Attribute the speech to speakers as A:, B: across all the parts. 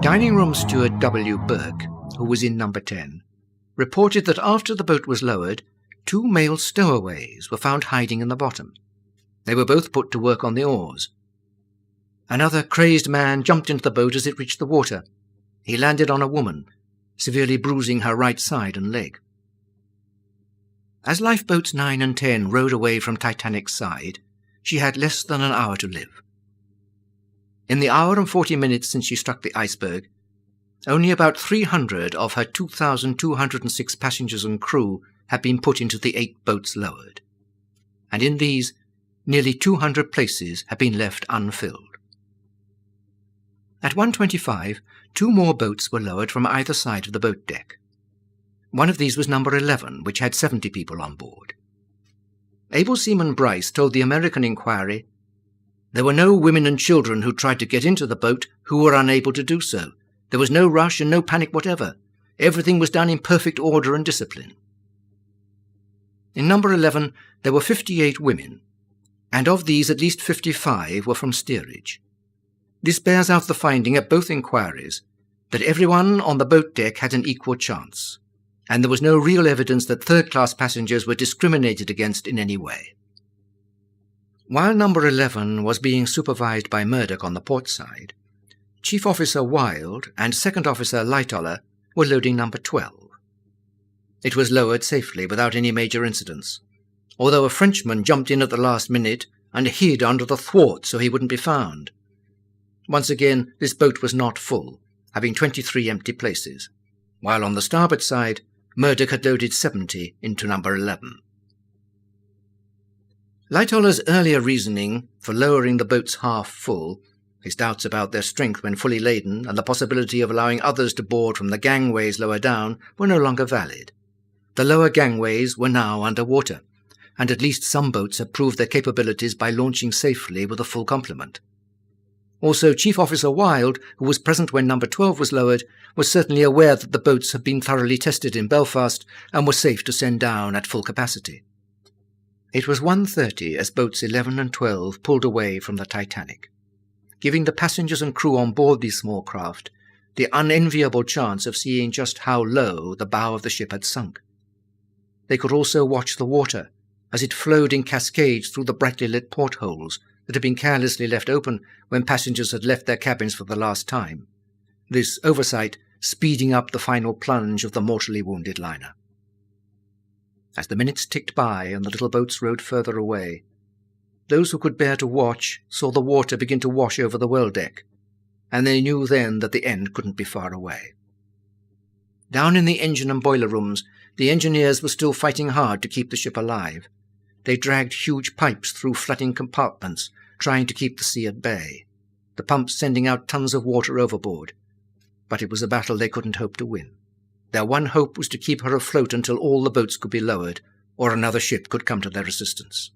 A: Dining room steward W. Burke, who was in number 10, reported that after the boat was lowered, 2 male stowaways were found hiding in the bottom. They were both put to work on the oars. Another crazed man jumped into the boat as it reached the water. He landed on a woman, severely bruising her right side and leg. As lifeboats 9 and 10 rowed away from Titanic's side, she had less than an hour to live. In the hour and 40 minutes since she struck the iceberg, only about 300 of her 2,206 passengers and crew had been put into the 8 boats lowered, and in these, nearly 200 places had been left unfilled. At 1:25, 2 more boats were lowered from either side of the boat deck. One of these was number 11, which had 70 people on board. Able Seaman Bryce told the American Inquiry, "There were no women and children who tried to get into the boat who were unable to do so. There was no rush and no panic whatever. Everything was done in perfect order and discipline." In number 11, there were 58 women, and of these at least 55 were from steerage. This bears out the finding at both inquiries that everyone on the boat deck had an equal chance, and there was no real evidence that third-class passengers were discriminated against in any way. While number 11 was being supervised by Murdoch on the port side, Chief Officer Wilde and Second Officer Lightoller were loading number 12. It was lowered safely without any major incidents, although a Frenchman jumped in at the last minute and hid under the thwart so he wouldn't be found. Once again, this boat was not full, having 23 empty places, while on the starboard side, Murdoch had loaded 70 into number 11. Lightoller's earlier reasoning for lowering the boats half full, his doubts about their strength when fully laden, and the possibility of allowing others to board from the gangways lower down, were no longer valid. The lower gangways were now under water, and at least some boats had proved their capabilities by launching safely with a full complement. Also, Chief Officer Wilde, who was present when number 12 was lowered, was certainly aware that the boats had been thoroughly tested in Belfast and were safe to send down at full capacity. It was 1:30 as boats 11 and 12 pulled away from the Titanic, giving the passengers and crew on board these small craft the unenviable chance of seeing just how low the bow of the ship had sunk. They could also watch the water as it flowed in cascades through the brightly lit portholes that had been carelessly left open when passengers had left their cabins for the last time, this oversight speeding up the final plunge of the mortally wounded liner. As the minutes ticked by and the little boats rowed further away, those who could bear to watch saw the water begin to wash over the well deck, and they knew then that the end couldn't be far away. Down in the engine and boiler rooms, the engineers were still fighting hard to keep the ship alive. They dragged huge pipes through flooding compartments, trying to keep the sea at bay, the pumps sending out tons of water overboard. But it was a battle they couldn't hope to win. Their one hope was to keep her afloat until all the boats could be lowered, or another ship could come to their assistance.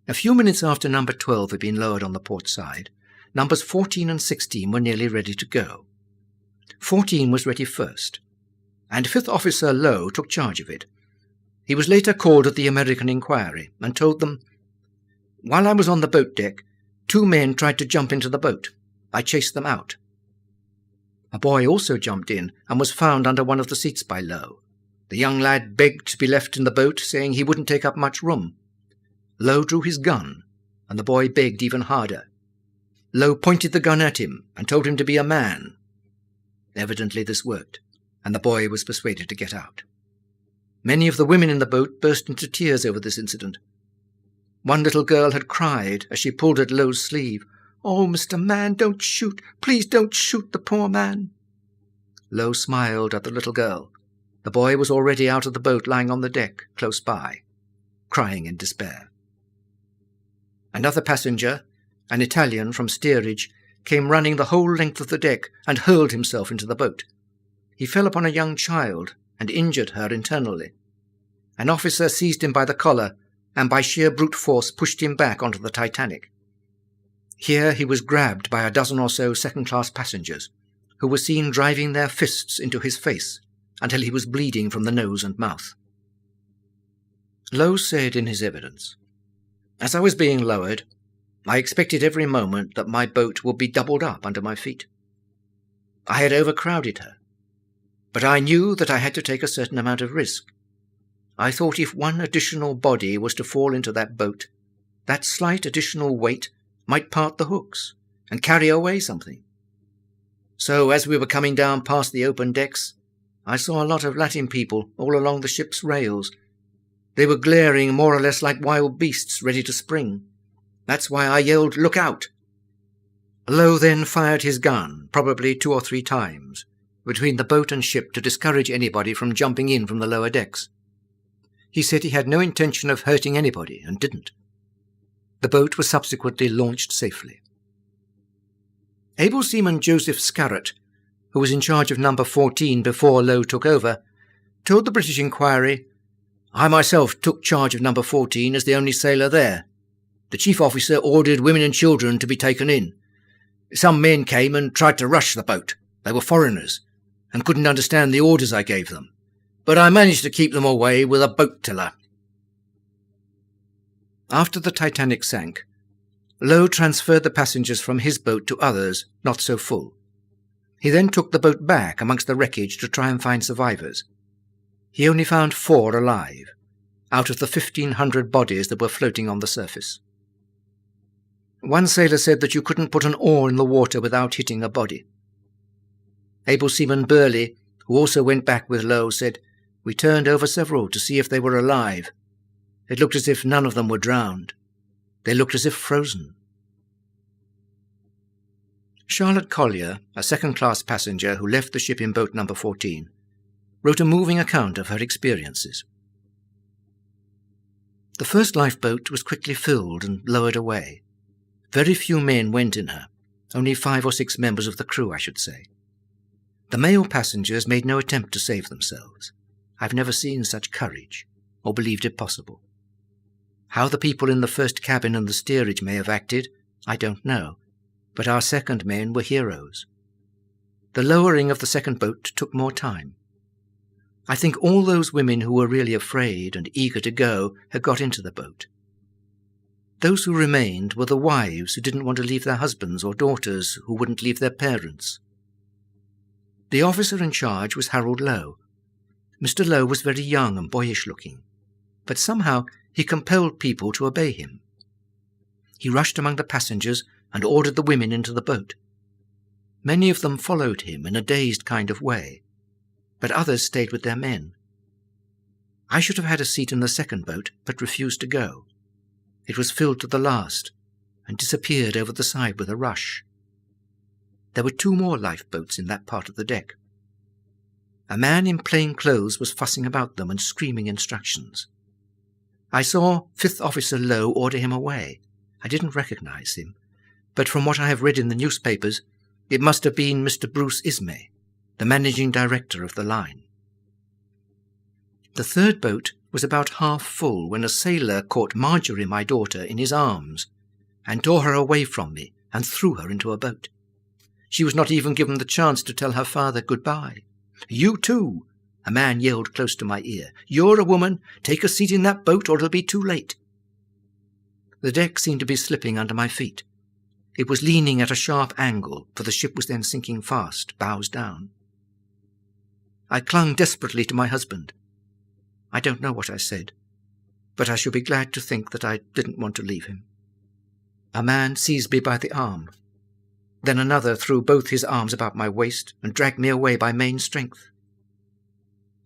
A: A few minutes after number 12 had been lowered on the port side, numbers 14 and 16 were nearly ready to go. 14 was ready first, and Fifth Officer Lowe took charge of it. He was later called at the American Inquiry and told them, "While I was on the boat deck, 2 men tried to jump into the boat. I chased them out." A boy also jumped in and was found under one of the seats by Lowe. The young lad begged to be left in the boat, saying he wouldn't take up much room. Lowe drew his gun, and the boy begged even harder. Lowe pointed the gun at him and told him to be a man. Evidently this worked, and the boy was persuaded to get out. Many of the women in the boat burst into tears over this incident. One little girl had cried as she pulled at Lowe's sleeve, "Oh, Mr. Man, don't shoot! Please don't shoot the poor man!" Lowe smiled at the little girl. The boy was already out of the boat, lying on the deck, close by, crying in despair. Another passenger, an Italian from steerage, came running the whole length of the deck and hurled himself into the boat. He fell upon a young child and injured her internally. An officer seized him by the collar and by sheer brute force pushed him back onto the Titanic. Here he was grabbed by a dozen or so second-class passengers, who were seen driving their fists into his face until he was bleeding from the nose and mouth. Lowe said in his evidence, "As I was being lowered, I expected every moment that my boat would be doubled up under my feet. I had overcrowded her. But I knew that I had to take a certain amount of risk. I thought if one additional body was to fall into that boat, that slight additional weight might part the hooks and carry away something. So as we were coming down past the open decks, I saw a lot of Latin people all along the ship's rails. They were glaring more or less like wild beasts ready to spring. That's why I yelled, "Look out!" Lowe then fired his gun, probably 2 or 3 times, between the boat and ship to discourage anybody from jumping in from the lower decks. He said he had no intention of hurting anybody, and didn't. The boat was subsequently launched safely. Able Seaman Joseph Scarrett, who was in charge of number 14 before Lowe took over, told the British Inquiry, "I myself took charge of number 14 as the only sailor there. The chief officer ordered women and children to be taken in. Some men came and tried to rush the boat. They were foreigners and couldn't understand the orders I gave them, but I managed to keep them away with a boat tiller." After the Titanic sank, Lowe transferred the passengers from his boat to others not so full. He then took the boat back amongst the wreckage to try and find survivors. He only found 4 alive, out of the 1,500 bodies that were floating on the surface. One sailor said that you couldn't put an oar in the water without hitting a body. Able Seaman Burley, who also went back with Lowe, said, "We turned over several to see if they were alive. It looked as if none of them were drowned. They looked as if frozen." Charlotte Collier, a second-class passenger who left the ship in boat number 14, wrote a moving account of her experiences. The first lifeboat was quickly filled and lowered away. Very few men went in her, only 5 or 6 members of the crew, I should say. The male passengers made no attempt to save themselves. I've never seen such courage, or believed it possible. How the people in the first cabin and the steerage may have acted, I don't know, but our second men were heroes. The lowering of the second boat took more time. I think all those women who were really afraid and eager to go had got into the boat. Those who remained were the wives who didn't want to leave their husbands, or daughters who wouldn't leave their parents. The officer in charge was Harold Lowe. Mr. Lowe was very young and boyish-looking, but somehow he compelled people to obey him. He rushed among the passengers and ordered the women into the boat. Many of them followed him in a dazed kind of way, but others stayed with their men. I should have had a seat in the second boat, but refused to go. It was filled to the last, and disappeared over the side with a rush. There were 2 more lifeboats in that part of the deck. A man in plain clothes was fussing about them and screaming instructions. I saw 5th Officer Lowe order him away. I didn't recognize him, but from what I have read in the newspapers, it must have been Mr. Bruce Ismay, the managing director of the line. The third boat was about half full when a sailor caught Marjorie, my daughter, in his arms and tore her away from me and threw her into a boat. She was not even given the chance to tell her father goodbye. "You too," a man yelled close to my ear. "You're a woman. Take a seat in that boat or it'll be too late." The deck seemed to be slipping under my feet. It was leaning at a sharp angle, for the ship was then sinking fast, bows down. I clung desperately to my husband. I don't know what I said, but I shall be glad to think that I didn't want to leave him. A man seized me by the arm. Then another threw both his arms about my waist and dragged me away by main strength.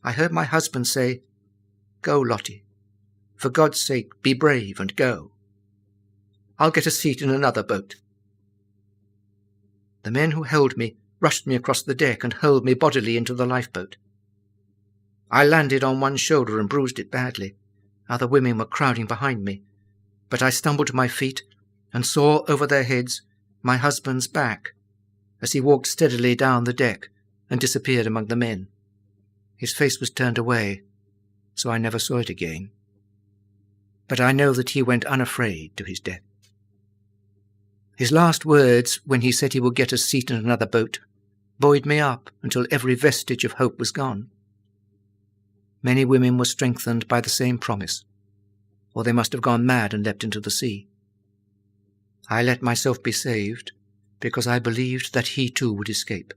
A: I heard my husband say, "Go, Lottie. For God's sake, be brave and go. I'll get a seat in another boat." The men who held me rushed me across the deck and hurled me bodily into the lifeboat. I landed on one shoulder and bruised it badly. Other women were crowding behind me, but I stumbled to my feet and saw over their heads my husband's back as he walked steadily down the deck and disappeared among the men. His face was turned away, so I never saw it again. But I know that he went unafraid to his death. His last words, when he said he would get a seat in another boat, buoyed me up until every vestige of hope was gone. Many women were strengthened by the same promise, or they must have gone mad and leapt into the sea. I let myself be saved because I believed that he too would escape.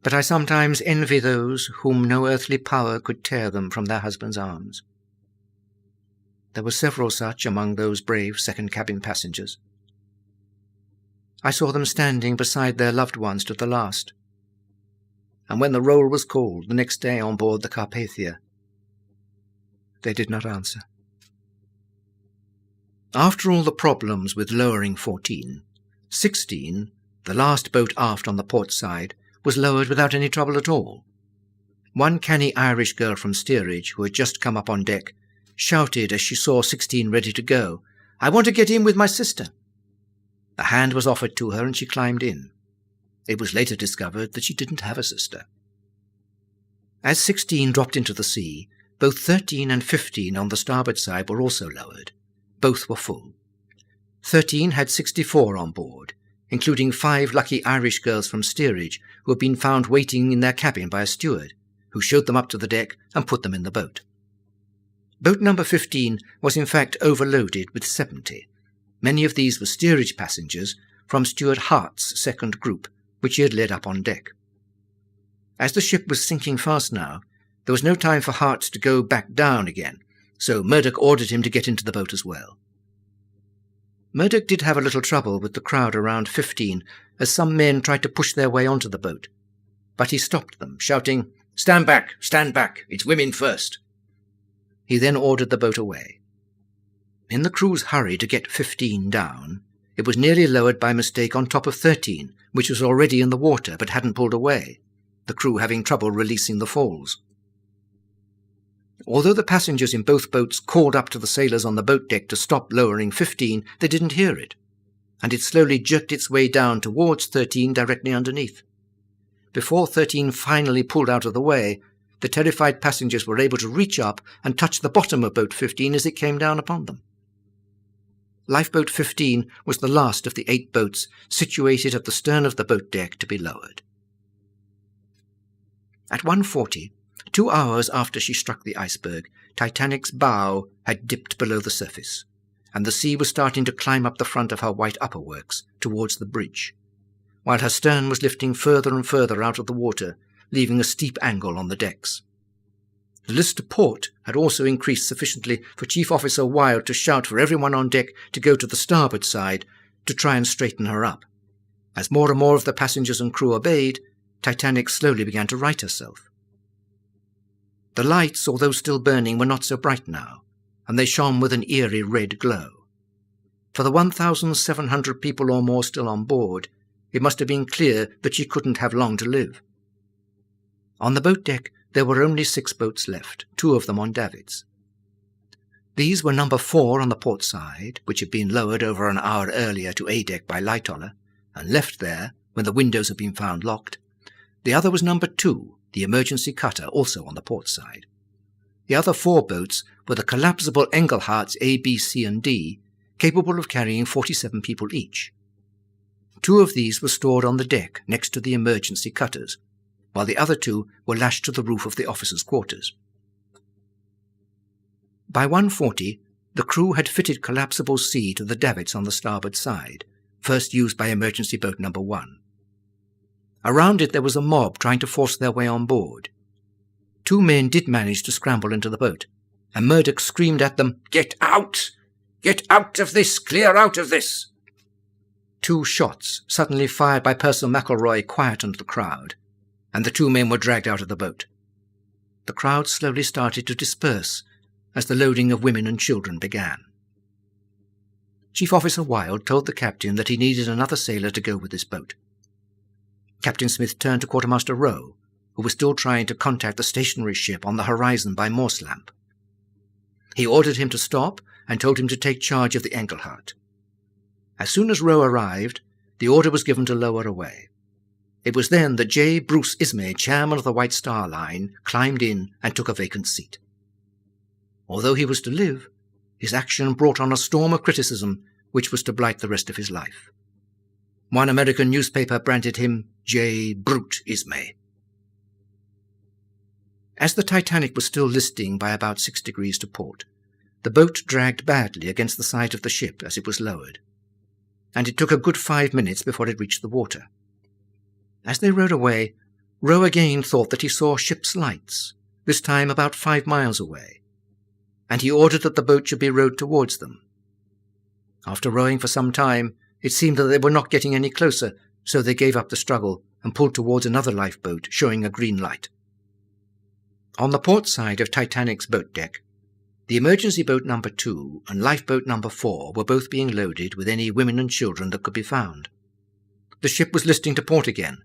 A: but I sometimes envy those whom no earthly power could tear them from their husbands' arms. There were several such among those brave second-cabin passengers. I saw them standing beside their loved ones to the last, and when the roll was called the next day on board the Carpathia, they did not answer. After all the problems with lowering 14, 16, the last boat aft on the port side, was lowered without any trouble at all. One canny Irish girl from steerage, who had just come up on deck, shouted as she saw 16 ready to go, "I want to get in with my sister." A hand was offered to her and she climbed in. It was later discovered that she didn't have a sister. As 16 dropped into the sea, both 13 and 15 on the starboard side were also lowered. Both were full. 13 had 64 on board, including 5 lucky Irish girls from steerage who had been found waiting in their cabin by a steward, who showed them up to the deck and put them in the boat. Boat number 15 was in fact overloaded with 70. Many of these were steerage passengers from Steward Hart's second group, which he had led up on deck. As the ship was sinking fast now, there was no time for Hart to go back down again, so Murdoch ordered him to get into the boat as well. Murdoch did have a little trouble with the crowd around 15, as some men tried to push their way onto the boat, but he stopped them, shouting, stand back, it's women first." He then ordered the boat away. In the crew's hurry to get 15 down, it was nearly lowered by mistake on top of 13, which was already in the water but hadn't pulled away, the crew having trouble releasing the falls. Although the passengers in both boats called up to the sailors on the boat deck to stop lowering 15, they didn't hear it, and it slowly jerked its way down towards 13 directly underneath. Before 13 finally pulled out of the way, the terrified passengers were able to reach up and touch the bottom of boat 15 as it came down upon them. Lifeboat 15 was the last of the 8 boats situated at the stern of the boat deck to be lowered. At 1:40, 2 hours after she struck the iceberg, Titanic's bow had dipped below the surface, and the sea was starting to climb up the front of her white upperworks towards the bridge, while her stern was lifting further and further out of the water, leaving a steep angle on the decks. The list to port had also increased sufficiently for Chief Officer Wilde to shout for everyone on deck to go to the starboard side to try and straighten her up. As more and more of the passengers and crew obeyed, Titanic slowly began to right herself. The lights, although still burning, were not so bright now, and they shone with an eerie red glow. For the 1,700 people or more still on board, it must have been clear that she couldn't have long to live. On the boat deck, there were only 6 boats left, 2 of them on davits. These were number 4 on the port side, which had been lowered over an hour earlier to A deck by Lightoller, and left there when the windows had been found locked. The other was number 2, the emergency cutter, also on the port side. The other 4 boats were the collapsible Engelharts A, B, C, and D, capable of carrying 47 people each. 2 of these were stored on the deck next to the emergency cutters, while the other 2 were lashed to the roof of the officers' quarters. By 1:40, the crew had fitted collapsible C to the davits on the starboard side, first used by emergency boat number 1. Around it there was a mob trying to force their way on board. 2 men did manage to scramble into the boat, and Murdoch screamed at them, "Get out! Get out of this! Clear out of this!" 2 shots, suddenly fired by Purcell McElroy, quietened the crowd, and the 2 men were dragged out of the boat. The crowd slowly started to disperse as the loading of women and children began. Chief Officer Wilde told the captain that he needed another sailor to go with this boat. Captain Smith turned to Quartermaster Rowe, who was still trying to contact the stationary ship on the horizon by Morse lamp. He ordered him to stop and told him to take charge of the Engelhart. As soon as Rowe arrived, the order was given to lower away. It was then that J. Bruce Ismay, chairman of the White Star Line, climbed in and took a vacant seat. Although he was to live, his action brought on a storm of criticism which was to blight the rest of his life. One American newspaper branded him J. Brute Ismay. As the Titanic was still listing by about 6 degrees to port, the boat dragged badly against the side of the ship as it was lowered, and it took a good 5 minutes before it reached the water. As they rowed away, Rowe again thought that he saw ship's lights, this time about 5 miles away, and he ordered that the boat should be rowed towards them. After rowing for some time, it seemed that they were not getting any closer, so they gave up the struggle and pulled towards another lifeboat, showing a green light. On the port side of Titanic's boat deck, the emergency boat number 2 and lifeboat number 4 were both being loaded with any women and children that could be found. The ship was listing to port again,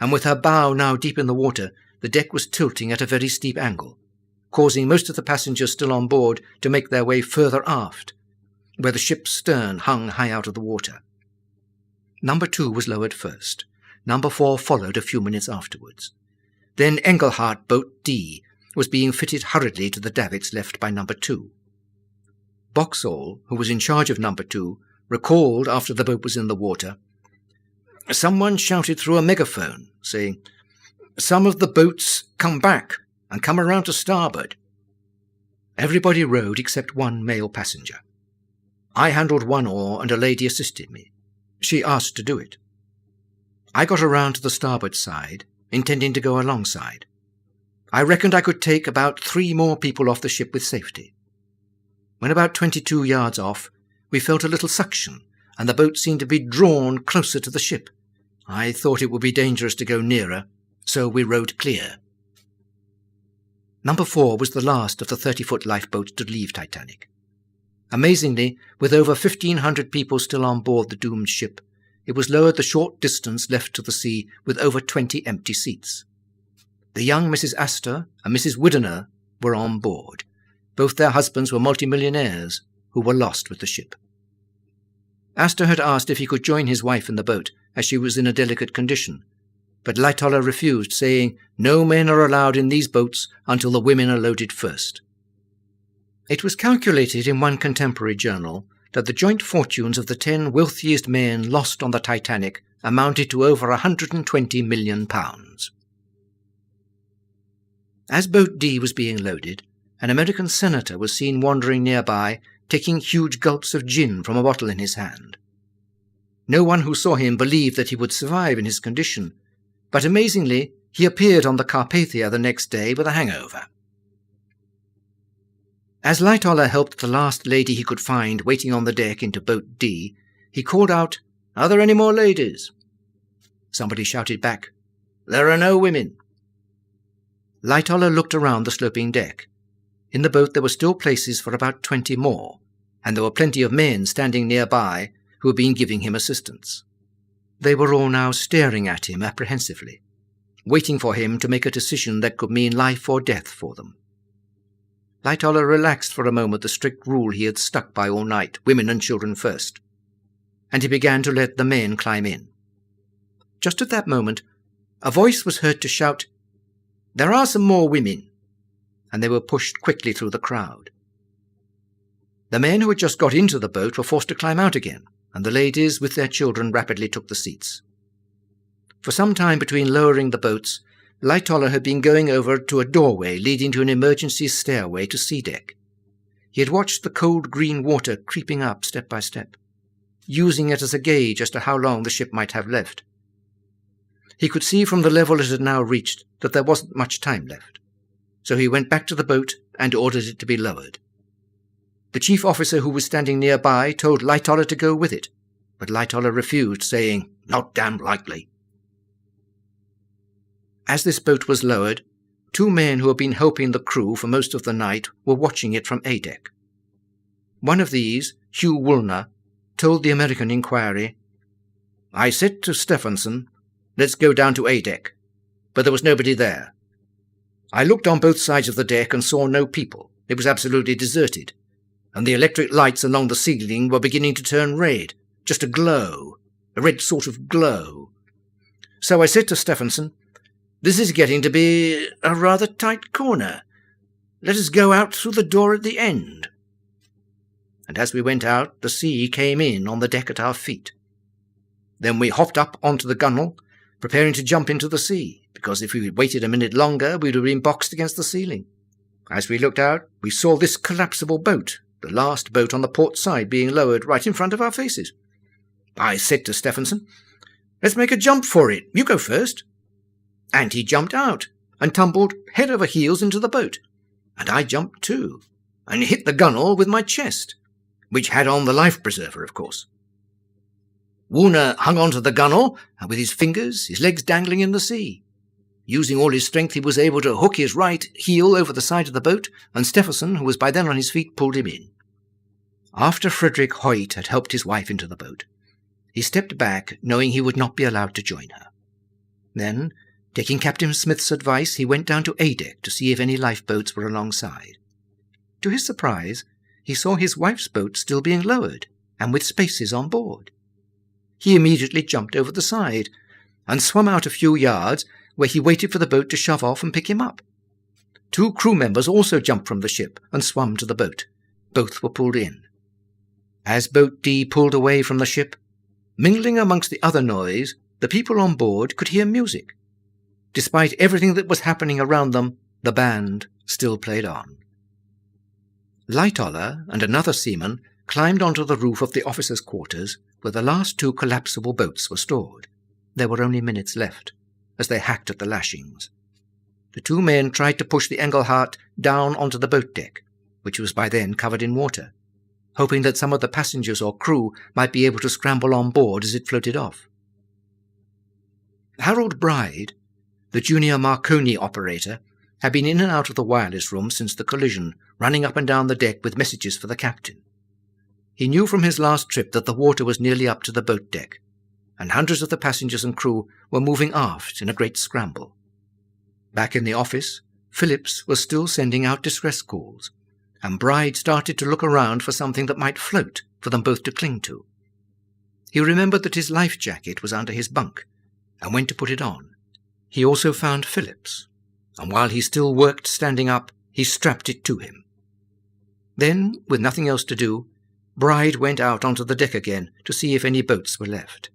A: and with her bow now deep in the water, the deck was tilting at a very steep angle, causing most of the passengers still on board to make their way further aft, where the ship's stern hung high out of the water. Number 2 was lowered first. Number 4 followed a few minutes afterwards. Then Engelhart Boat D was being fitted hurriedly to the davits left by Number 2. Boxall, who was in charge of Number 2, recalled after the boat was in the water, "Someone shouted through a megaphone, saying, 'Some of the boats come back and come around to starboard.' Everybody rowed except one male passenger. I handled one oar and a lady assisted me. She asked to do it. I got around to the starboard side, intending to go alongside. I reckoned I could take about 3 more people off the ship with safety. When about 22 yards off, we felt a little suction, and the boat seemed to be drawn closer to the ship. I thought it would be dangerous to go nearer, so we rowed clear." Number 4 was the last of the 30-foot lifeboats to leave Titanic. Amazingly, with over 1,500 people still on board the doomed ship, it was lowered the short distance left to the sea with over 20 empty seats. The young Mrs. Astor and Mrs. Widener were on board. Both their husbands were multimillionaires who were lost with the ship. Astor had asked if he could join his wife in the boat, as she was in a delicate condition, but Lightoller refused, saying, "No men are allowed in these boats until the women are loaded first." It was calculated in one contemporary journal that the joint fortunes of the 10 wealthiest men lost on the Titanic amounted to over £120 million. As Boat D was being loaded, an American senator was seen wandering nearby, taking huge gulps of gin from a bottle in his hand. No one who saw him believed that he would survive in his condition, but amazingly, he appeared on the Carpathia the next day with a hangover. As Lightoller helped the last lady he could find waiting on the deck into Boat D, he called out, "Are there any more ladies?" Somebody shouted back, "There are no women." Lightoller looked around the sloping deck. In the boat there were still places for about 20 more, and there were plenty of men standing nearby who had been giving him assistance. They were all now staring at him apprehensively, waiting for him to make a decision that could mean life or death for them. Lightoller relaxed for a moment the strict rule he had stuck by all night, women and children first, and he began to let the men climb in. Just at that moment, a voice was heard to shout, "There are some more women," and they were pushed quickly through the crowd. The men who had just got into the boat were forced to climb out again, and the ladies with their children rapidly took the seats. For some time between lowering the boats, Lightoller had been going over to a doorway leading to an emergency stairway to sea deck. He had watched the cold green water creeping up step by step, using it as a gauge as to how long the ship might have left. He could see from the level it had now reached that there wasn't much time left, so he went back to the boat and ordered it to be lowered. The chief officer who was standing nearby told Lightoller to go with it, but Lightoller refused, saying, "Not damned likely." As this boat was lowered, 2 men who had been helping the crew for most of the night were watching it from A-deck. One of these, Hugh Woolner, told the American inquiry, "I said to Stephenson, 'Let's go down to A-deck,' but there was nobody there. I looked on both sides of the deck and saw no people. It was absolutely deserted, and the electric lights along the ceiling were beginning to turn red, just a glow, a red sort of glow. So I said to Stephenson, 'This is getting to be a rather tight corner. Let us go out through the door at the end.' And as we went out, the sea came in on the deck at our feet. Then we hopped up onto the gunwale, preparing to jump into the sea, because if we had waited a minute longer, we would have been boxed against the ceiling. As we looked out, we saw this collapsible boat, the last boat on the port side, being lowered right in front of our faces. I said to Stephenson, 'Let's make a jump for it. You go first.' And he jumped out and tumbled head over heels into the boat. And I jumped too, and hit the gunwale with my chest, which had on the life preserver, of course. Warner hung onto the gunwale, and with his fingers, his legs dangling in the sea. Using all his strength, he was able to hook his right heel over the side of the boat, and Stephenson, who was by then on his feet, pulled him in. After Frederick Hoyt had helped his wife into the boat, he stepped back, knowing he would not be allowed to join her. Then, taking Captain Smith's advice, he went down to A deck to see if any lifeboats were alongside. To his surprise, he saw his wife's boat still being lowered, and with spaces on board. He immediately jumped over the side, and swam out a few yards, where he waited for the boat to shove off and pick him up. 2 crew members also jumped from the ship and swam to the boat. Both were pulled in. As Boat D pulled away from the ship, mingling amongst the other noise, the people on board could hear music. Despite everything that was happening around them, the band still played on. Lightoller and another seaman climbed onto the roof of the officers' quarters, where the last 2 collapsible boats were stored. There were only minutes left, as they hacked at the lashings. The 2 men tried to push the Engelhart down onto the boat deck, which was by then covered in water, hoping that some of the passengers or crew might be able to scramble on board as it floated off. Harold Bride, the junior Marconi operator, had been in and out of the wireless room since the collision, running up and down the deck with messages for the captain. He knew from his last trip that the water was nearly up to the boat deck, and hundreds of the passengers and crew were moving aft in a great scramble. Back in the office, Phillips was still sending out distress calls, and Bride started to look around for something that might float for them both to cling to. He remembered that his life jacket was under his bunk, and went to put it on. He also found Phillips, and while he still worked standing up, he strapped it to him. Then, with nothing else to do, Bride went out onto the deck again to see if any boats were left.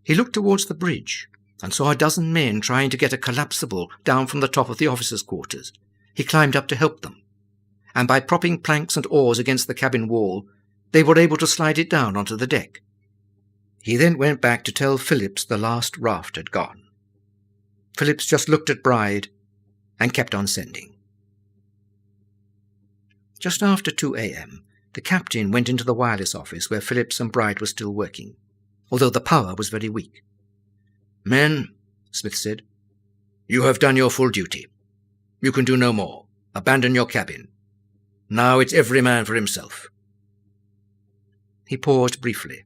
A: He looked towards the bridge and saw a dozen men trying to get a collapsible down from the top of the officers' quarters. He climbed up to help them, and by propping planks and oars against the cabin wall, they were able to slide it down onto the deck. He then went back to tell Phillips the last raft had gone. Phillips just looked at Bride and kept on sending. Just after 2 a.m., the captain went into the wireless office where Phillips and Bride were still working, although the power was very weak. "Men," Smith said, "you have done your full duty. You can do no more. Abandon your cabin. Now it's every man for himself." He paused briefly,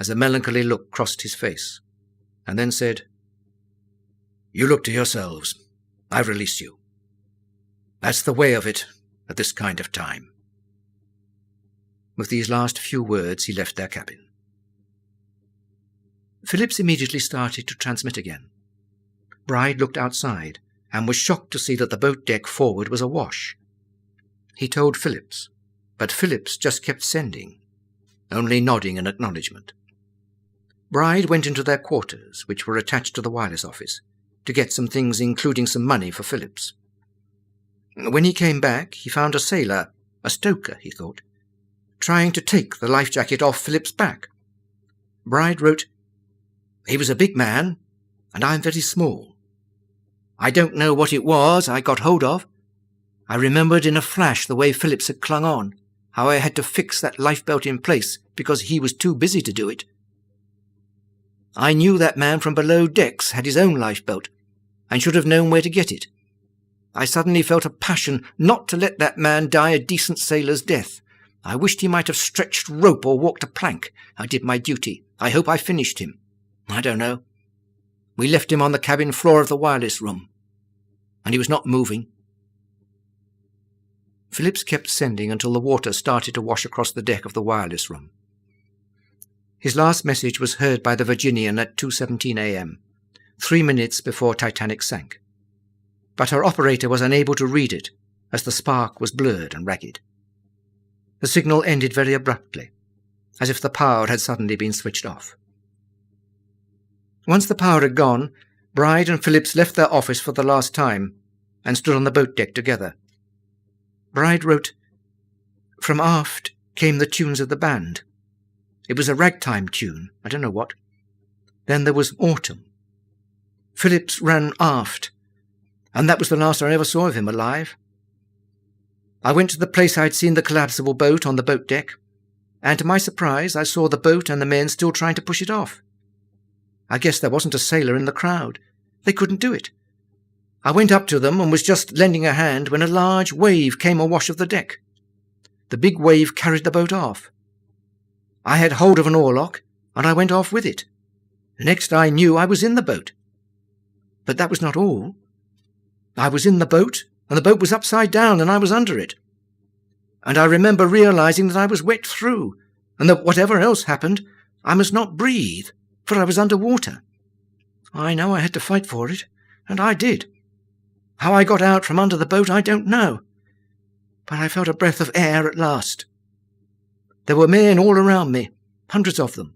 A: as a melancholy look crossed his face, and then said, "You look to yourselves. I've released you. That's the way of it at this kind of time." With these last few words, he left their cabin. Phillips immediately started to transmit again. Bride looked outside and was shocked to see that the boat deck forward was awash. He told Phillips, but Phillips just kept sending, only nodding in acknowledgement. Bride went into their quarters, which were attached to the wireless office, to get some things, including some money for Phillips. When he came back, he found a sailor, a stoker, he thought, trying to take the life jacket off Phillips' back. Bride wrote, "He was a big man, and I'm very small. I don't know what it was I got hold of. I remembered in a flash the way Phillips had clung on, how I had to fix that lifebelt in place because he was too busy to do it. I knew that man from below decks had his own lifebelt, and should have known where to get it. I suddenly felt a passion not to let that man die a decent sailor's death. I wished he might have stretched rope or walked a plank. I did my duty. I hope I finished him. I don't know. We left him on the cabin floor of the wireless room, and he was not moving." Phillips kept sending until the water started to wash across the deck of the wireless room. His last message was heard by the Virginian at 2:17 a.m., 3 minutes before Titanic sank. But her operator was unable to read it, as the spark was blurred and ragged. The signal ended very abruptly, as if the power had suddenly been switched off. Once the power had gone, Bride and Phillips left their office for the last time and stood on the boat deck together. Bride wrote, "From aft came the tunes of the band. It was a ragtime tune, I don't know what. Then there was Autumn. Phillips ran aft, and that was the last I ever saw of him alive. I went to the place I'd seen the collapsible boat on the boat deck, and to my surprise I saw the boat and the men still trying to push it off. I guess there wasn't a sailor in the crowd. They couldn't do it. I went up to them and was just lending a hand when a large wave came awash of the deck. The big wave carried the boat off. I had hold of an oarlock, and I went off with it. Next I knew I was in the boat. But that was not all. I was in the boat, and the boat was upside down, and I was under it. And I remember realizing that I was wet through, and that whatever else happened, I must not breathe, for I was under water. I know I had to fight for it, and I did. How I got out from under the boat I don't know, but I felt a breath of air at last. There were men all around me, hundreds of them.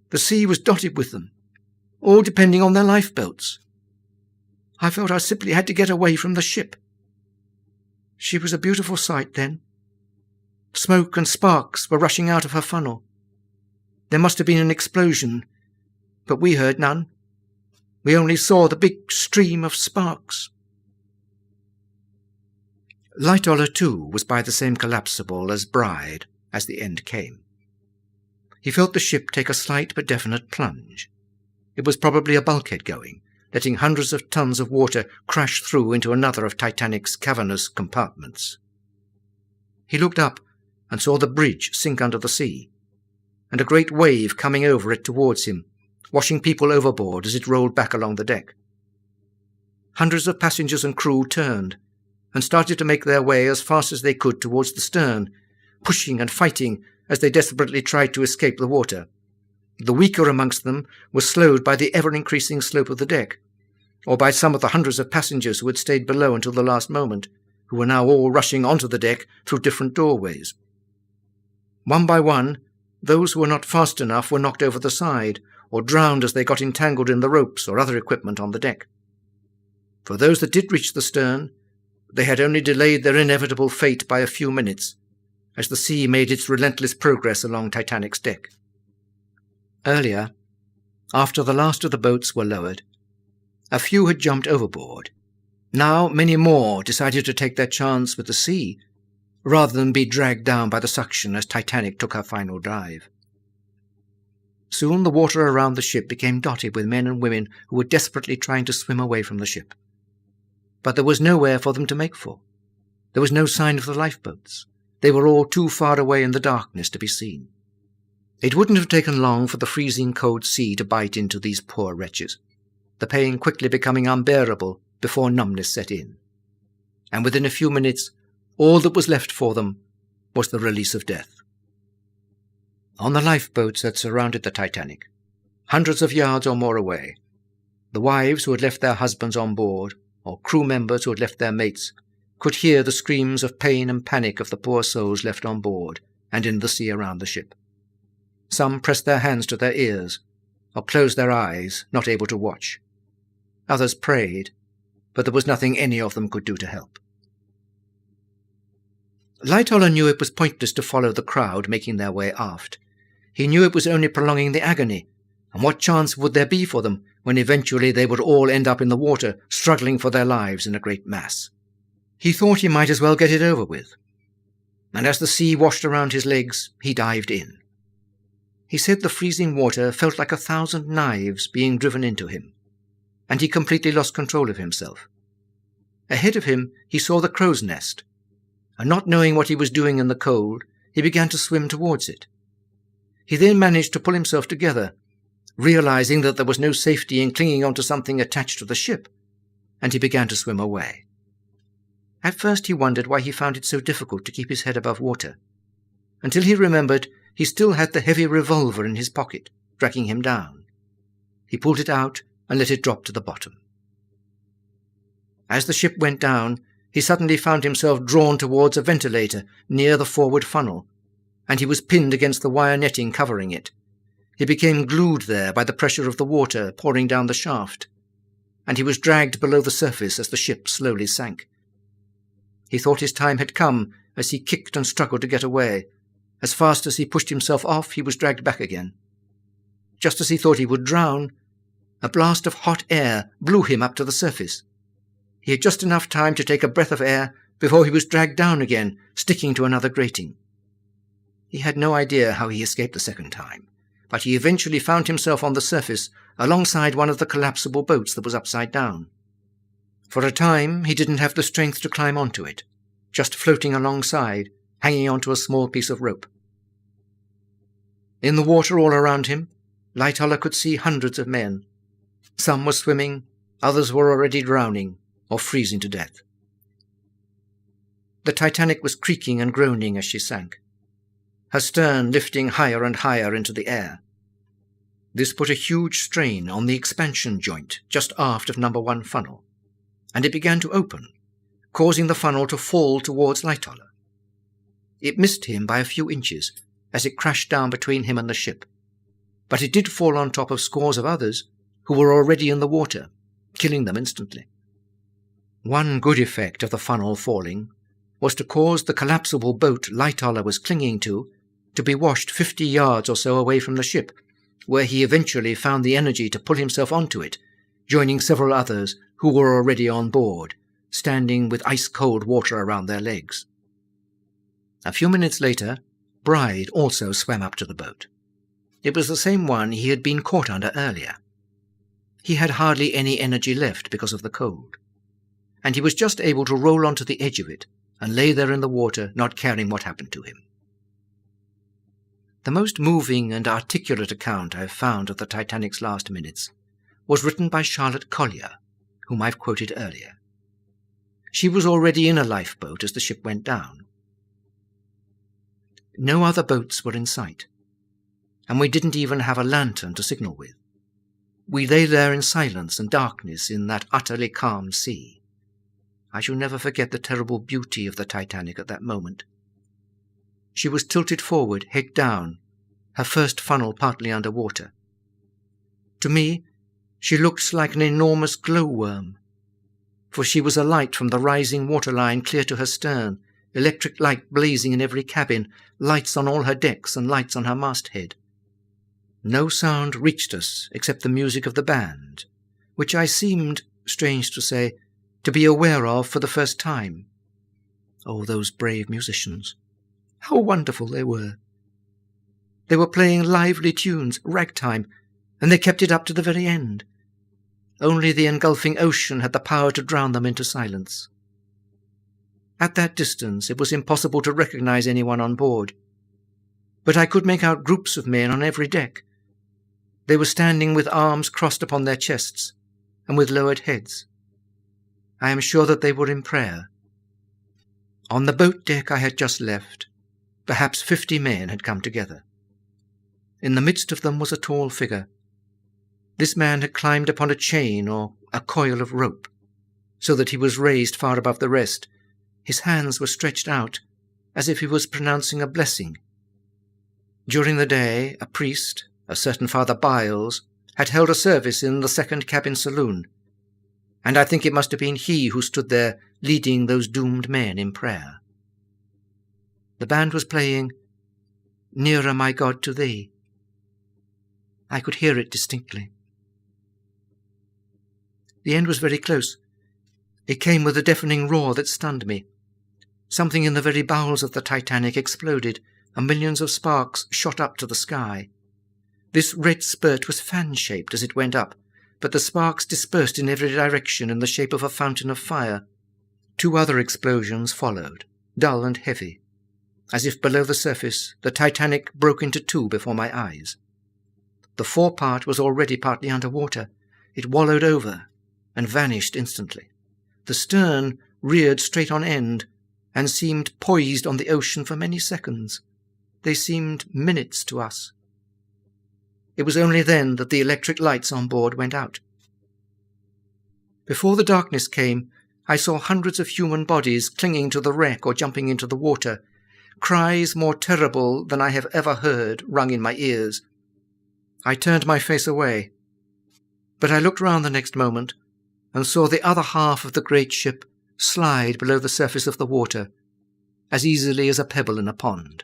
A: The sea was dotted with them, all depending on their lifeboats. I felt I simply had to get away from the ship. She was a beautiful sight then. Smoke and sparks were rushing out of her funnel. There must have been an explosion, but we heard none. We only saw the big stream of sparks. Lightoller, too, was by the same collapsible as Bride as the end came. He felt the ship take a slight but definite plunge. It was probably a bulkhead going, letting hundreds of tons of water crash through into another of Titanic's cavernous compartments. He looked up and saw the bridge sink under the sea, and a great wave coming over it towards him, washing people overboard as it rolled back along the deck. Hundreds of passengers and crew turned and started to make their way as fast as they could towards the stern, pushing and fighting as they desperately tried to escape the water. The weaker amongst them were slowed by the ever-increasing slope of the deck, or by some of the hundreds of passengers who had stayed below until the last moment, who were now all rushing onto the deck through different doorways. One by one, those who were not fast enough were knocked over the side, or drowned as they got entangled in the ropes or other equipment on the deck. For those that did reach the stern, they had only delayed their inevitable fate by a few minutes, as the sea made its relentless progress along Titanic's deck. Earlier, after the last of the boats were lowered, a few had jumped overboard. Now many more decided to take their chance with the sea, rather than be dragged down by the suction as Titanic took her final dive. Soon the water around the ship became dotted with men and women who were desperately trying to swim away from the ship. But there was nowhere for them to make for. There was no sign of the lifeboats. They were all too far away in the darkness to be seen. It wouldn't have taken long for the freezing cold sea to bite into these poor wretches, the pain quickly becoming unbearable before numbness set in. And within a few minutes, all that was left for them was the release of death. On the lifeboats that surrounded the Titanic, hundreds of yards or more away, the wives who had left their husbands on board, or crew members who had left their mates, could hear the screams of pain and panic of the poor souls left on board and in the sea around the ship. Some pressed their hands to their ears, or closed their eyes, not able to watch. Others prayed, but there was nothing any of them could do to help. Lightoller knew it was pointless to follow the crowd making their way aft. He knew it was only prolonging the agony, and what chance would there be for them when eventually they would all end up in the water, struggling for their lives in a great mass? He thought he might as well get it over with, and as the sea washed around his legs, he dived in. He said the freezing water felt like 1,000 knives being driven into him, and he completely lost control of himself. Ahead of him he saw the crow's nest, and not knowing what he was doing in the cold, he began to swim towards it. He then managed to pull himself together, realizing that there was no safety in clinging onto something attached to the ship, and he began to swim away. At first he wondered why he found it so difficult to keep his head above water, until he remembered he still had the heavy revolver in his pocket, dragging him down. He pulled it out and let it drop to the bottom. As the ship went down, he suddenly found himself drawn towards a ventilator near the forward funnel, and he was pinned against the wire netting covering it. He became glued there by the pressure of the water pouring down the shaft, and he was dragged below the surface as the ship slowly sank. He thought his time had come as he kicked and struggled to get away. As fast as he pushed himself off, he was dragged back again. Just as he thought he would drown, A blast of hot air blew him up to the surface. He had just enough time to take a breath of air before he was dragged down again, sticking to another grating. He had no idea how he escaped the second time, but he eventually found himself on the surface alongside one of the collapsible boats that was upside down. For a time, he didn't have the strength to climb onto it, just floating alongside, hanging onto a small piece of rope. In the water all around him, Lightoller could see hundreds of men. Some were swimming, others were already drowning or freezing to death. The Titanic was creaking and groaning as she sank, her stern lifting higher and higher into the air. This put a huge strain on the expansion joint just aft of number 1 funnel, and it began to open, causing the funnel to fall towards Lightoller. It missed him by a few inches as it crashed down between him and the ship, but it did fall on top of scores of others who were already in the water, killing them instantly. One good effect of the funnel falling was to cause the collapsible boat Lightoller was clinging to be washed 50 yards or so away from the ship, where he eventually found the energy to pull himself onto it, joining several others who were already on board, standing with ice-cold water around their legs. A few minutes later, Bride also swam up to the boat. It was the same one he had been caught under earlier. He had hardly any energy left because of the cold, and he was just able to roll onto the edge of it and lay there in the water, not caring what happened to him. The most moving and articulate account I've found of the Titanic's last minutes was written by Charlotte Collier, whom I've quoted earlier. She was already in a lifeboat as the ship went down. No other boats were in sight, and we didn't even have a lantern to signal with. We lay there in silence and darkness in that utterly calm sea. I shall never forget the terrible beauty of the Titanic at that moment. She was tilted forward, head down, her first funnel partly under water. To me, she looked like an enormous glowworm, for she was alight from the rising waterline clear to her stern, electric light blazing in every cabin, lights on all her decks and lights on her masthead. No sound reached us except the music of the band, which I seemed, strange to say, to be aware of for the first time. Oh, those brave musicians! How wonderful they were! They were playing lively tunes, ragtime, and they kept it up to the very end. Only the engulfing ocean had the power to drown them into silence. At that distance it was impossible to recognize anyone on board, but I could make out groups of men on every deck. They were standing with arms crossed upon their chests and with lowered heads. I am sure that they were in prayer. On the boat deck I had just left, perhaps 50 men had come together. In the midst of them was a tall figure. This man had climbed upon a chain or a coil of rope, so that he was raised far above the rest. His hands were stretched out, as if he was pronouncing a blessing. During the day, a priest, a certain Father Biles, had held a service in the second cabin saloon, and I think it must have been he who stood there leading those doomed men in prayer. The band was playing "Nearer, My God, to Thee." I could hear it distinctly. The end was very close. It came with a deafening roar that stunned me. Something in the very bowels of the Titanic exploded, and millions of sparks shot up to the sky. This red spurt was fan-shaped as it went up, but the sparks dispersed in every direction in the shape of a fountain of fire. 2 other explosions followed, dull and heavy. As if below the surface, the Titanic broke into 2 before my eyes. The forepart was already partly under water. It wallowed over and vanished instantly. The stern reared straight on end and seemed poised on the ocean for many seconds. They seemed minutes to us. It was only then that the electric lights on board went out. Before the darkness came, I saw hundreds of human bodies clinging to the wreck or jumping into the water. Cries more terrible than I have ever heard rung in my ears. I turned my face away, but I looked round the next moment and saw the other half of the great ship slide below the surface of the water, as easily as a pebble in a pond.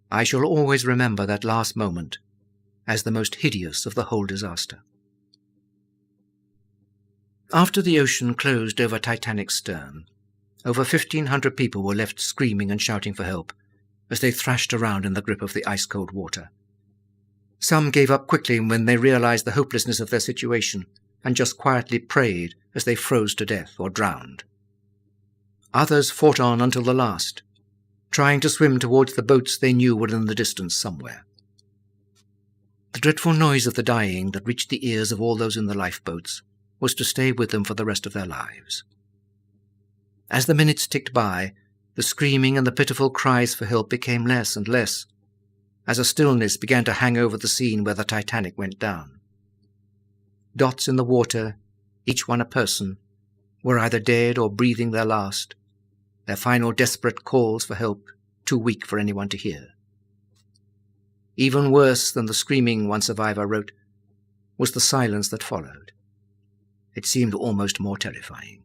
A: I shall always remember that last moment as the most hideous of the whole disaster. After the ocean closed over Titanic's stern, over 1,500 people were left screaming and shouting for help as they thrashed around in the grip of the ice-cold water. Some gave up quickly when they realized the hopelessness of their situation and just quietly prayed as they froze to death or drowned. Others fought on until the last, trying to swim towards the boats they knew were in the distance somewhere. The dreadful noise of the dying that reached the ears of all those in the lifeboats was to stay with them for the rest of their lives. As the minutes ticked by, the screaming and the pitiful cries for help became less and less, as a stillness began to hang over the scene where the Titanic went down. Dots in the water, each one a person, were either dead or breathing their last, their final desperate calls for help too weak for anyone to hear. Even worse than the screaming, one survivor wrote, was the silence that followed. It seemed almost more terrifying.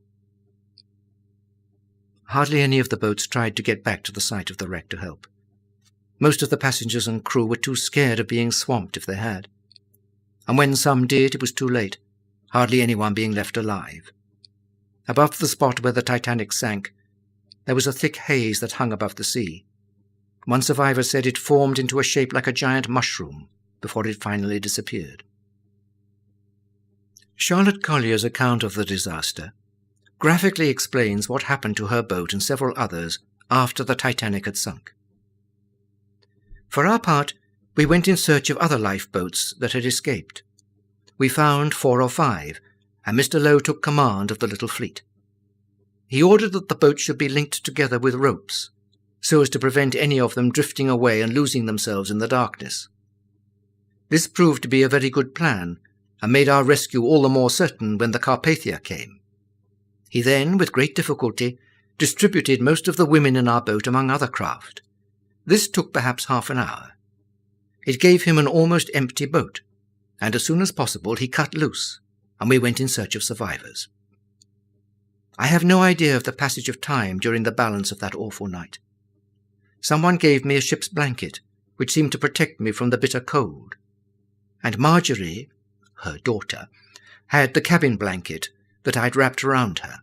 A: Hardly any of the boats tried to get back to the site of the wreck to help. Most of the passengers and crew were too scared of being swamped if they had. And when some did, it was too late, hardly anyone being left alive. Above the spot where the Titanic sank, there was a thick haze that hung above the sea. One survivor said it formed into a shape like a giant mushroom before it finally disappeared. Charlotte Collier's account of the disaster graphically explains what happened to her boat and several others after the Titanic had sunk. For our part, we went in search of other lifeboats that had escaped. We found 4 or 5, and Mr. Lowe took command of the little fleet. He ordered that the boats should be linked together with ropes, so as to prevent any of them drifting away and losing themselves in the darkness. This proved to be a very good plan, and made our rescue all the more certain when the Carpathia came. He then, with great difficulty, distributed most of the women in our boat among other craft. This took perhaps half an hour. It gave him an almost empty boat, and as soon as possible he cut loose, and we went in search of survivors. I have no idea of the passage of time during the balance of that awful night. Someone gave me a ship's blanket, which seemed to protect me from the bitter cold, and Marjorie, her daughter, had the cabin blanket that I'd wrapped around her,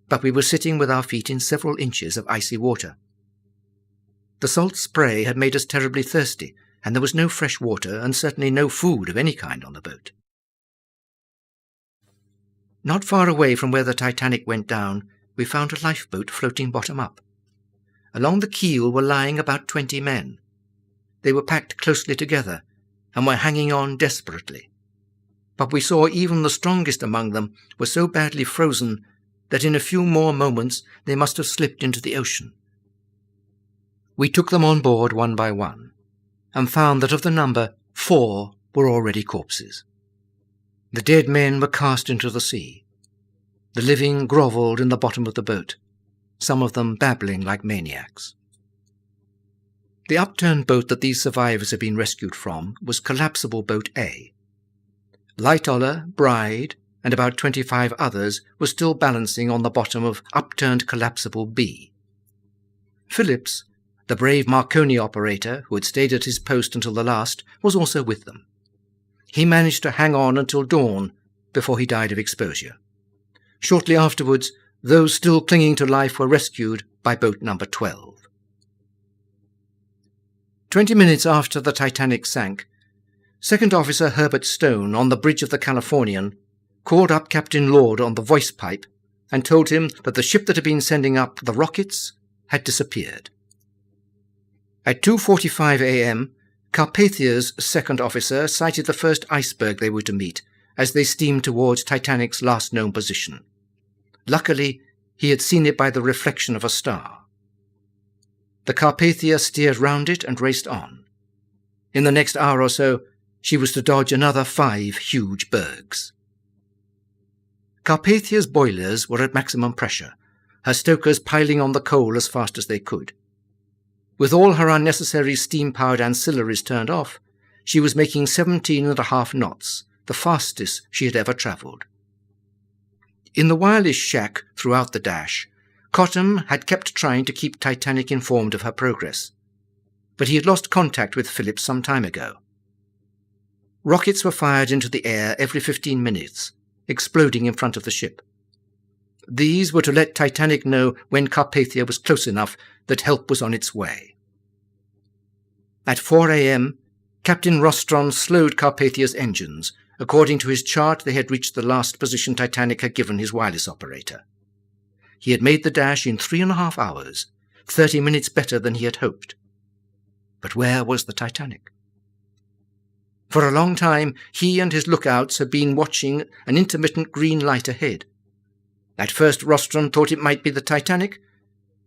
A: but we were sitting with our feet in several inches of icy water. The salt spray had made us terribly thirsty, and there was no fresh water and certainly no food of any kind on the boat. Not far away from where the Titanic went down, we found a lifeboat floating bottom up. Along the keel were lying about 20 men. They were packed closely together and were hanging on desperately. But we saw even the strongest among them were so badly frozen that in a few more moments they must have slipped into the ocean. We took them on board one by one, and found that of the number, 4 were already corpses. The dead men were cast into the sea. The living grovelled in the bottom of the boat, some of them babbling like maniacs. The upturned boat that these survivors had been rescued from was Collapsible Boat A. Lightoller, Bride, and about 25 others were still balancing on the bottom of upturned Collapsible B. Phillips, the brave Marconi operator who had stayed at his post until the last, was also with them. He managed to hang on until dawn before he died of exposure. Shortly afterwards, those still clinging to life were rescued by boat number 12. 20 minutes after the Titanic sank, Second Officer Herbert Stone, on the bridge of the Californian, called up Captain Lord on the voice pipe and told him that the ship that had been sending up the rockets had disappeared. At 2:45 a.m., Carpathia's second officer sighted the first iceberg they were to meet as they steamed towards Titanic's last known position. Luckily, he had seen it by the reflection of a star. The Carpathia steered round it and raced on. In the next hour or so, she was to dodge another 5 huge bergs. Carpathia's boilers were at maximum pressure, her stokers piling on the coal as fast as they could. With all her unnecessary steam-powered ancillaries turned off, she was making 17.5 knots, the fastest she had ever travelled. In the wireless shack throughout the dash, Cottam had kept trying to keep Titanic informed of her progress, but he had lost contact with Phillips some time ago. Rockets were fired into the air every 15 minutes, exploding in front of the ship. These were to let Titanic know when Carpathia was close enough that help was on its way. At 4 a.m., Captain Rostron slowed Carpathia's engines. According to his chart, they had reached the last position Titanic had given his wireless operator. He had made the dash in 3.5 hours, 30 minutes better than he had hoped. But where was the Titanic? For a long time, he and his lookouts had been watching an intermittent green light ahead. At first, Rostron thought it might be the Titanic,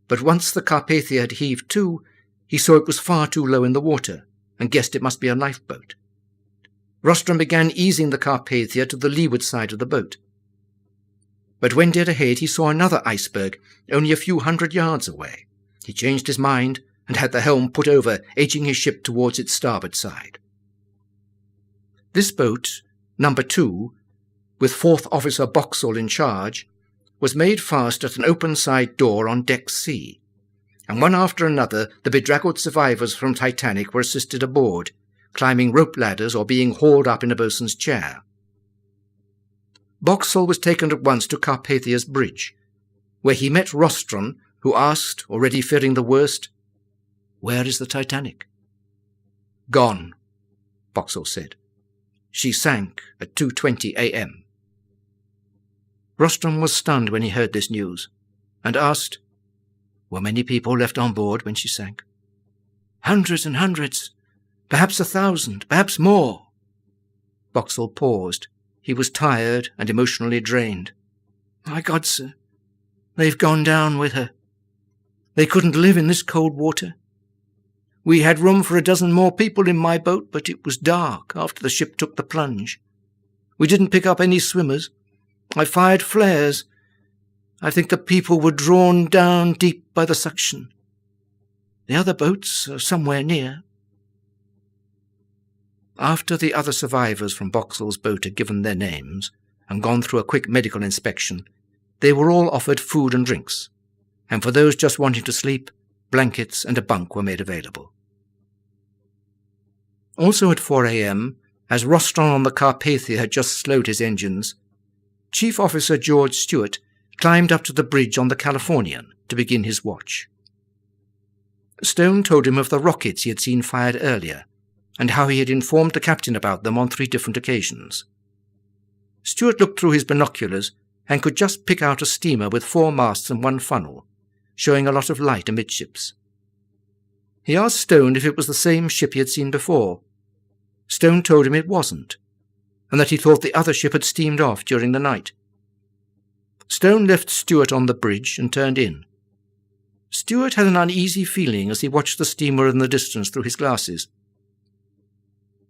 A: but once the Carpathia had heaved to, he saw it was far too low in the water and guessed it must be a lifeboat. Rostron began easing the Carpathia to the leeward side of the boat. But when dead ahead, he saw another iceberg only a few hundred yards away. He changed his mind and had the helm put over, edging his ship towards its starboard side. This boat, number 2, with 4th Officer Boxall in charge, was made fast at an open side door on Deck C, and one after another the bedraggled survivors from Titanic were assisted aboard, climbing rope ladders or being hauled up in a boatswain's chair. Boxall was taken at once to Carpathia's bridge, where he met Rostron, who asked, already fearing the worst, "Where is the Titanic?" "Gone," Boxall said. "She sank at 2:20 a.m. Rostron was stunned when he heard this news, and asked, "Were many people left on board when she sank?" "Hundreds and hundreds, perhaps 1,000, perhaps more." Boxall paused. He was tired and emotionally drained. "My God, sir, they've gone down with her. They couldn't live in this cold water. We had room for 12 more people in my boat, but it was dark after the ship took the plunge. We didn't pick up any swimmers. I fired flares. I think the people were drawn down deep by the suction. The other boats are somewhere near." After the other survivors from Boxall's boat had given their names and gone through a quick medical inspection, they were all offered food and drinks, and for those just wanting to sleep, blankets and a bunk were made available. Also at 4 a.m., as Rostron on the Carpathia had just slowed his engines, Chief Officer George Stewart climbed up to the bridge on the Californian to begin his watch. Stone told him of the rockets he had seen fired earlier, and how he had informed the captain about them on 3 different occasions. Stewart looked through his binoculars and could just pick out a steamer with 4 masts and 1 funnel, showing a lot of light amidships. He asked Stone if it was the same ship he had seen before. Stone told him it wasn't, and that he thought the other ship had steamed off during the night. Stone left Stewart on the bridge and turned in. Stewart had an uneasy feeling as he watched the steamer in the distance through his glasses.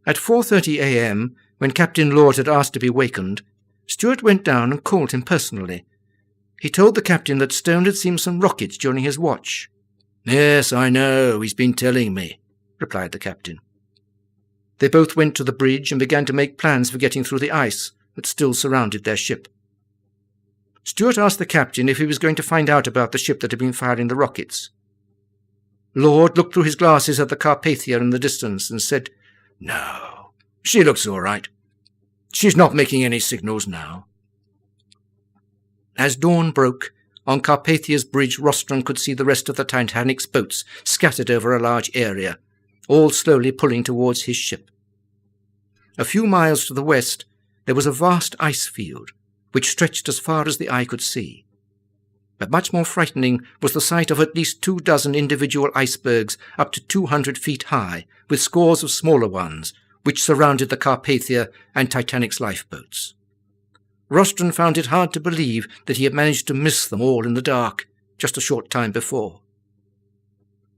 A: At 4:30 a.m., when Captain Lord had asked to be wakened, Stewart went down and called him personally. He told the captain that Stone had seen some rockets during his watch. "Yes, I know, he's been telling me," replied the captain. They both went to the bridge and began to make plans for getting through the ice that still surrounded their ship. Stewart asked the captain if he was going to find out about the ship that had been firing the rockets. Lord looked through his glasses at the Carpathia in the distance and said, "No, she looks all right. She's not making any signals now." As dawn broke, on Carpathia's bridge Rostron could see the rest of the Titanic's boats scattered over a large area, all slowly pulling towards his ship. A few miles to the west there was a vast ice field, which stretched as far as the eye could see. But much more frightening was the sight of at least 24 individual icebergs up to 200 feet high, with scores of smaller ones, which surrounded the Carpathia and Titanic's lifeboats. Rostron found it hard to believe that he had managed to miss them all in the dark just a short time before.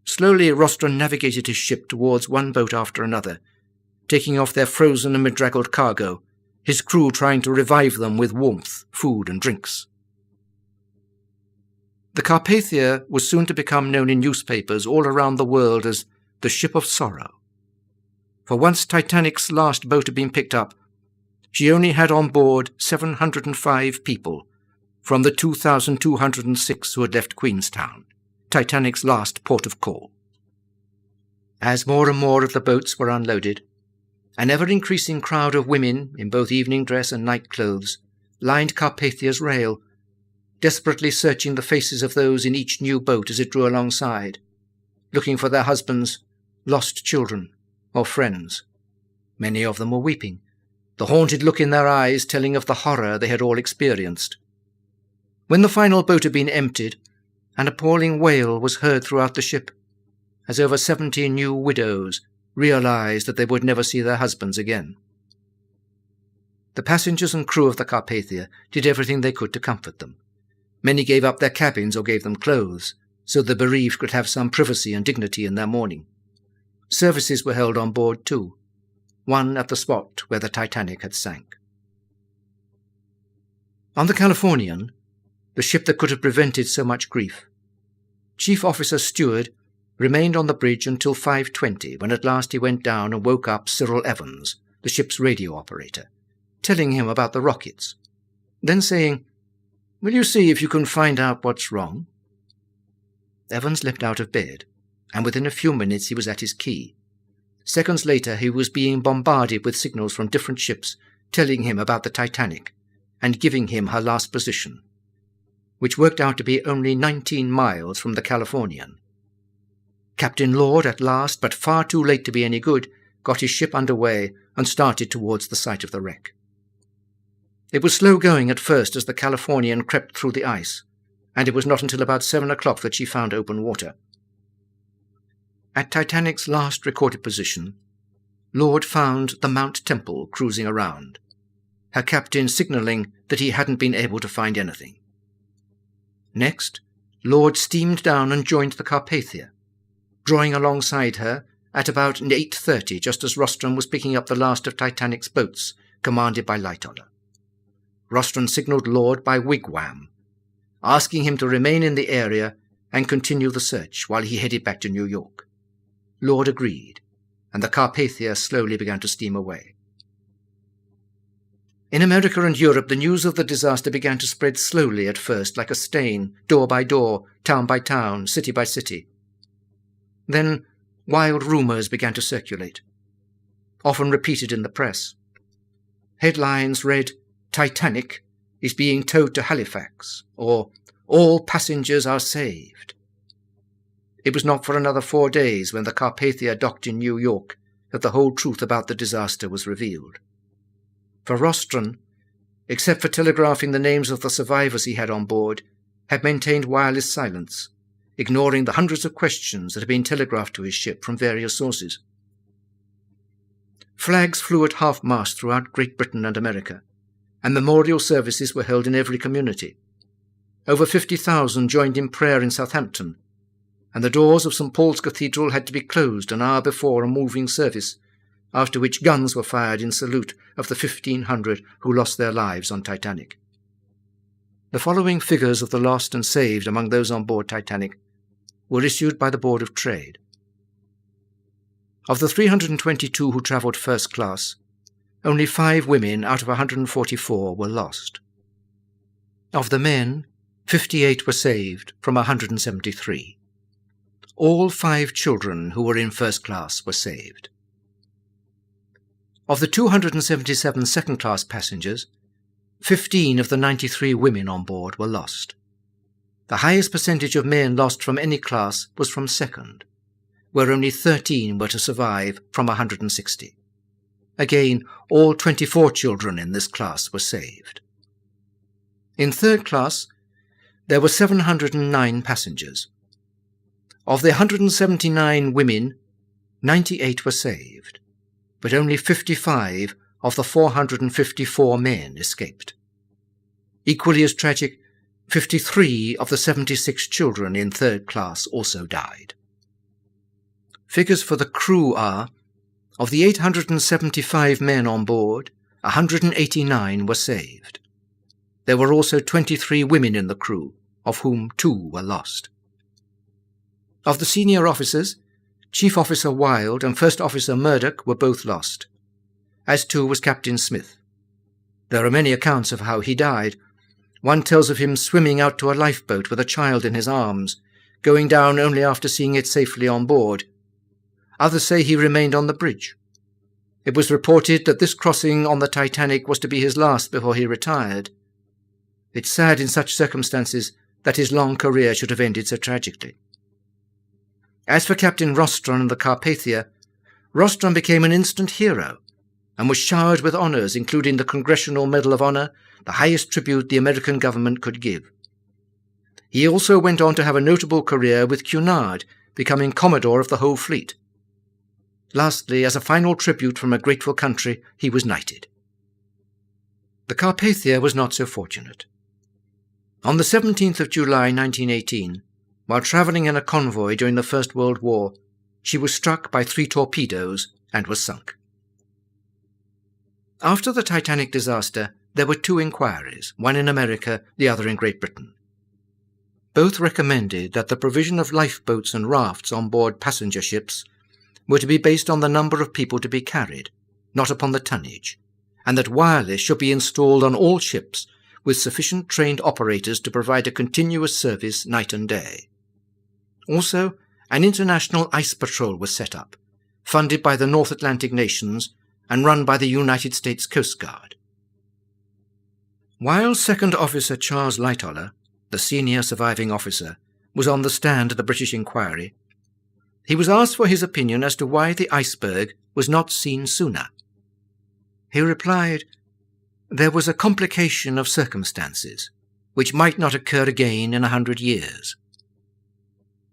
A: Slowly Rostron navigated his ship towards one boat after another, taking off their frozen and bedraggled cargo, his crew trying to revive them with warmth, food and drinks. The Carpathia was soon to become known in newspapers all around the world as the Ship of Sorrow. For once Titanic's last boat had been picked up, she only had on board 705 people from the 2,206 who had left Queenstown, Titanic's last port of call. As more and more of the boats were unloaded, an ever-increasing crowd of women in both evening dress and night clothes lined Carpathia's rail, desperately searching the faces of those in each new boat as it drew alongside, looking for their husbands, lost children, or friends. Many of them were weeping, the haunted look in their eyes telling of the horror they had all experienced. When the final boat had been emptied, an appalling wail was heard throughout the ship, as over 70 new widows realized that they would never see their husbands again. The passengers and crew of the Carpathia did everything they could to comfort them. Many gave up their cabins or gave them clothes, so the bereaved could have some privacy and dignity in their mourning. Services were held on board too, one at the spot where the Titanic had sank. On the Californian, the ship that could have prevented so much grief, Chief Officer Stewart remained on the bridge until 5:20, when at last he went down and woke up Cyril Evans, the ship's radio operator, telling him about the rockets, then saying, "Will you see if you can find out what's wrong?" Evans leapt out of bed, and within a few minutes he was at his key. Seconds later he was being bombarded with signals from different ships telling him about the Titanic and giving him her last position, which worked out to be only 19 miles from the Californian. Captain Lord, at last, but far too late to be any good, got his ship under way and started towards the site of the wreck. It was slow going at first as the Californian crept through the ice, and it was not until about 7 o'clock that she found open water. At Titanic's last recorded position, Lord found the Mount Temple cruising around, her captain signalling that he hadn't been able to find anything. Next, Lord steamed down and joined the Carpathia, drawing alongside her at about 8:30, just as Rostron was picking up the last of Titanic's boats, commanded by Lightoller. Rostron signalled Lord by wigwam, asking him to remain in the area and continue the search while he headed back to New York. Lord agreed, and the Carpathia slowly began to steam away. In America and Europe, the news of the disaster began to spread slowly at first, like a stain, door by door, town by town, city by city. Then wild rumours began to circulate, often repeated in the press. Headlines read, "Titanic is being towed to Halifax," or "All passengers are saved." It was not for another 4 days, when the Carpathia docked in New York, that the whole truth about the disaster was revealed. For Rostron, except for telegraphing the names of the survivors he had on board, had maintained wireless silence, ignoring the hundreds of questions that had been telegraphed to his ship from various sources. Flags flew at half-mast throughout Great Britain and America, and memorial services were held in every community. Over 50,000 joined in prayer in Southampton, and the doors of St. Paul's Cathedral had to be closed an hour before a moving service, after which guns were fired in salute of the 1,500 who lost their lives on Titanic. The following figures of the lost and saved among those on board Titanic were issued by the Board of Trade. Of the 322 who travelled first class, only 5 women out of 144 were lost. Of the men, 58 were saved from 173. All 5 children who were in first class were saved. Of the 277 second-class passengers, 15 of the 93 women on board were lost. The highest percentage of men lost from any class was from second, where only 13 were to survive from 160. Again, all 24 children in this class were saved. In third class, there were 709 passengers. Of the 179 women, 98 were saved, but only 55 of the 454 men escaped. Equally as tragic, 53 of the 76 children in third class also died. Figures for the crew are, of the 875 men on board, 189 were saved. There were also 23 women in the crew, of whom 2 were lost. Of the senior officers, Chief Officer Wilde and First Officer Murdoch were both lost, as too was Captain Smith. There are many accounts of how he died. One tells of him swimming out to a lifeboat with a child in his arms, going down only after seeing it safely on board. Others say he remained on the bridge. It was reported that this crossing on the Titanic was to be his last before he retired, It's sad in such circumstances that his long career should have ended so tragically. As for Captain Rostron and the Carpathia, Rostron became an instant hero and was showered with honours, including the Congressional Medal of Honor, the highest tribute the American government could give. He also went on to have a notable career with Cunard, becoming Commodore of the whole fleet. Lastly, as a final tribute from a grateful country, he was knighted. The Carpathia was not so fortunate. On the 17th of July 1918, while travelling in a convoy during the First World War, she was struck by 3 torpedoes and was sunk. After the Titanic disaster, there were 2 inquiries, one in America, the other in Great Britain. Both recommended that the provision of lifeboats and rafts on board passenger ships were to be based on the number of people to be carried, not upon the tonnage, and that wireless should be installed on all ships with sufficient trained operators to provide a continuous service night and day. Also, an international ice patrol was set up, funded by the North Atlantic nations and run by the United States Coast Guard. While Second Officer Charles Lightoller, the senior surviving officer, was on the stand at the British inquiry, he was asked for his opinion as to why the iceberg was not seen sooner. He replied, "There was a complication of circumstances, which might not occur again in 100 years.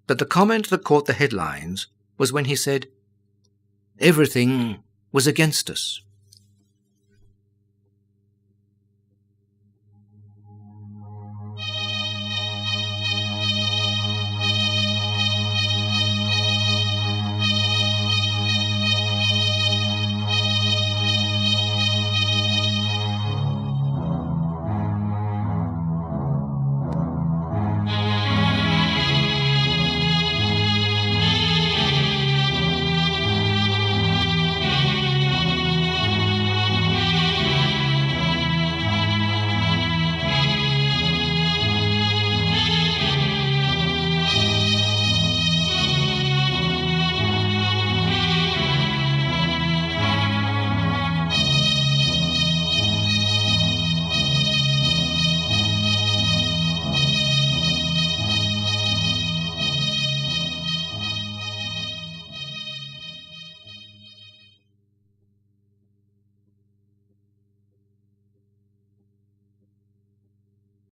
A: But the comment that caught the headlines was when he said, "Everything was against us."